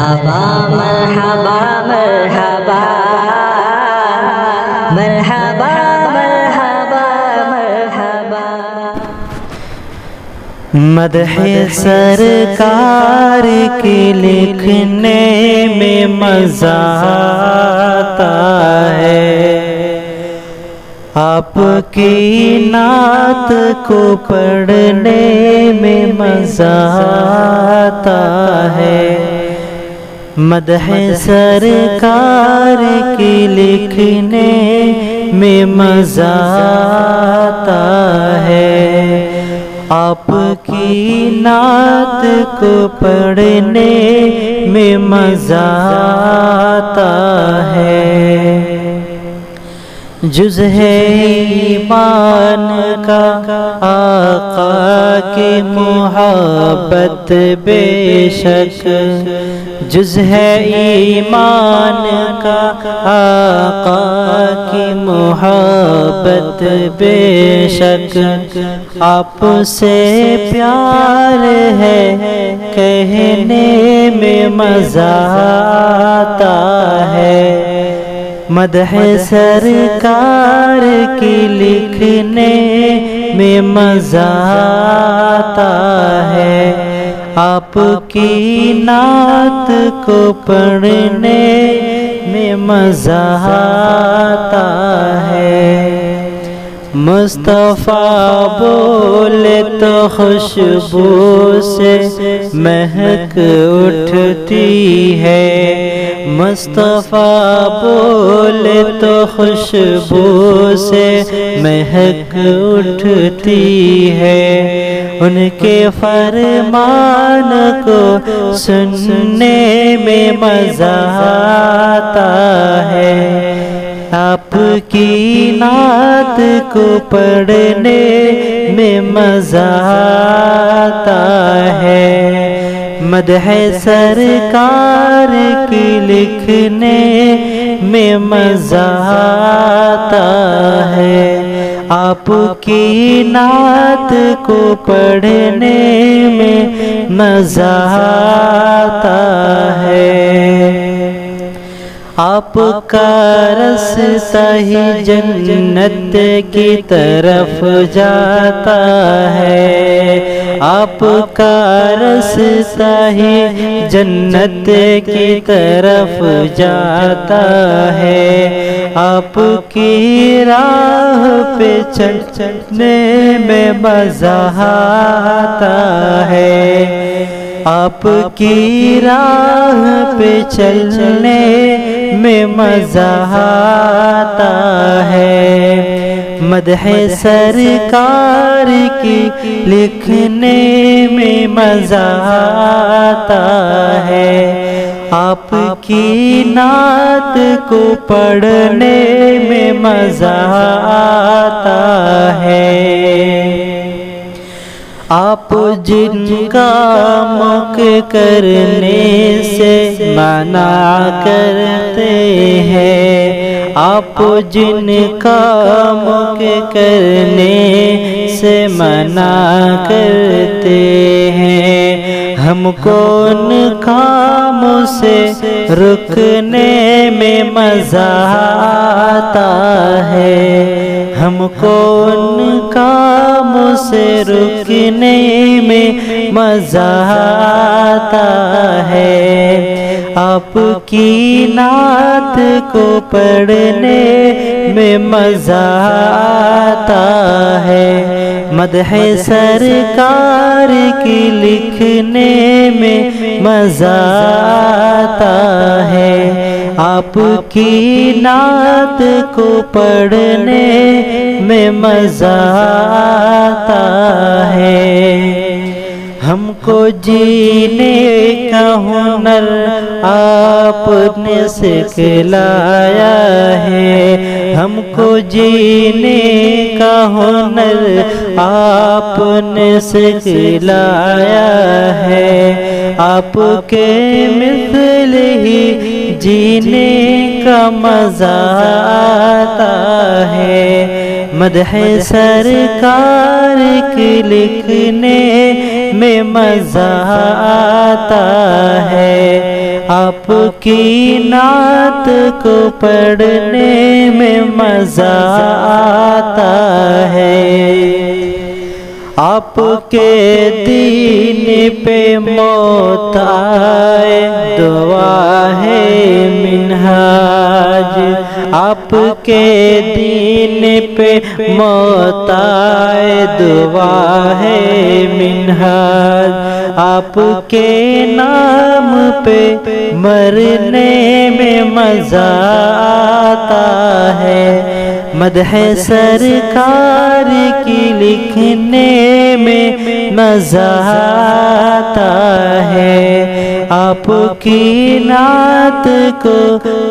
مرحبا مرحبا مرحبا مرحبا مرحبا مرحبا مدح سرکار کی لکھنے میں مزہ آتا ہے، آپ کی نعت کو پڑھنے میں مزہ آتا ہے۔ مدح سرکار کی لکھنے میں مزہ آتا ہے، آپ کی نعت کو پڑھنے میں مزہ آتا ہے۔ جز ہے ایمان کا آقا کی محبت بے شک، جز ہے ایمان کا آقا کی محبت بے شک، آپ سے پیار ہے کہنے میں مزہ آتا ہے۔ مدح سرکار کی لکھنے میں مزہ آتا ہے، آپ کی نعت کو پڑھنے میں مزہ آتا ہے۔ مصطفیٰ بولے تو خوشبو سے مہک اٹھتی ہے، مصطفیٰ بولے تو خوشبو سے مہک اٹھتی ہے، ان کے فرمان کو سننے میں مزہ آتا ہے، آپ کی نعت کو پڑھنے میں مزہ آتا ہے۔ مدح سرکار کی لکھنے میں مزہ آتا ہے، آپ کی نعت کو پڑھنے میں مزہ آتا ہے۔ آپ کا رستہ ہی جنت کی طرف جاتا ہے، آپ کا رستہ ہی جنت کی طرف جاتا ہے، آپ کی راہ پہ چلنے میں مزہ آتا ہے، آپ کی راہ پہ چلنے میں مزہ آتا ہے۔ مدح سرکار کی لکھنے میں مزہ آتا ہے، آپ کی نعت کو پڑھنے میں مزہ آتا ہے۔ آپ جن کاموں کے کرنے سے منع کرتے ہیں، آپ جن کاموں کے کرنے سے منع کرتے ہیں، ہم کو ان کاموں سے رکنے میں مزہ آتا ہے، ہم کو ان کاموں سے رکنے میں مزہ آتا ہے، آپ کی نعت کو پڑھنے میں مزہ آتا ہے۔ مدح سرکار کی لکھنے میں مزہ آتا ہے، آپ کی نعت کو پڑھنے میں مزہ آتا ہے۔ ہم کو جینے کا ہنر آپ نے سکھلایا ہے، ہم کو جینے کا ہنر آپ نے سکھلایا ہے، آپ کے مثل ہی جینے کا مزہ آتا ہے، مدح سرکار کی لکھنے میں مزہ آتا ہے، آپ کی نعت کو پڑھنے میں مزہ آتا ہے، آپ کے دین پہ موت آئے دعا ہے منہاج، آپ کے دین پہ موت آئے دعا ہے منہاج، آپ کے نام پہ مرنے میں مزہ آتا ہے، مدح سرکار کی لکھنے میں مزہ آتا ہے، آپ کی نعت کو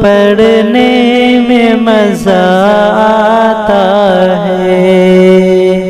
پڑھنے میں مزہ آتا ہے۔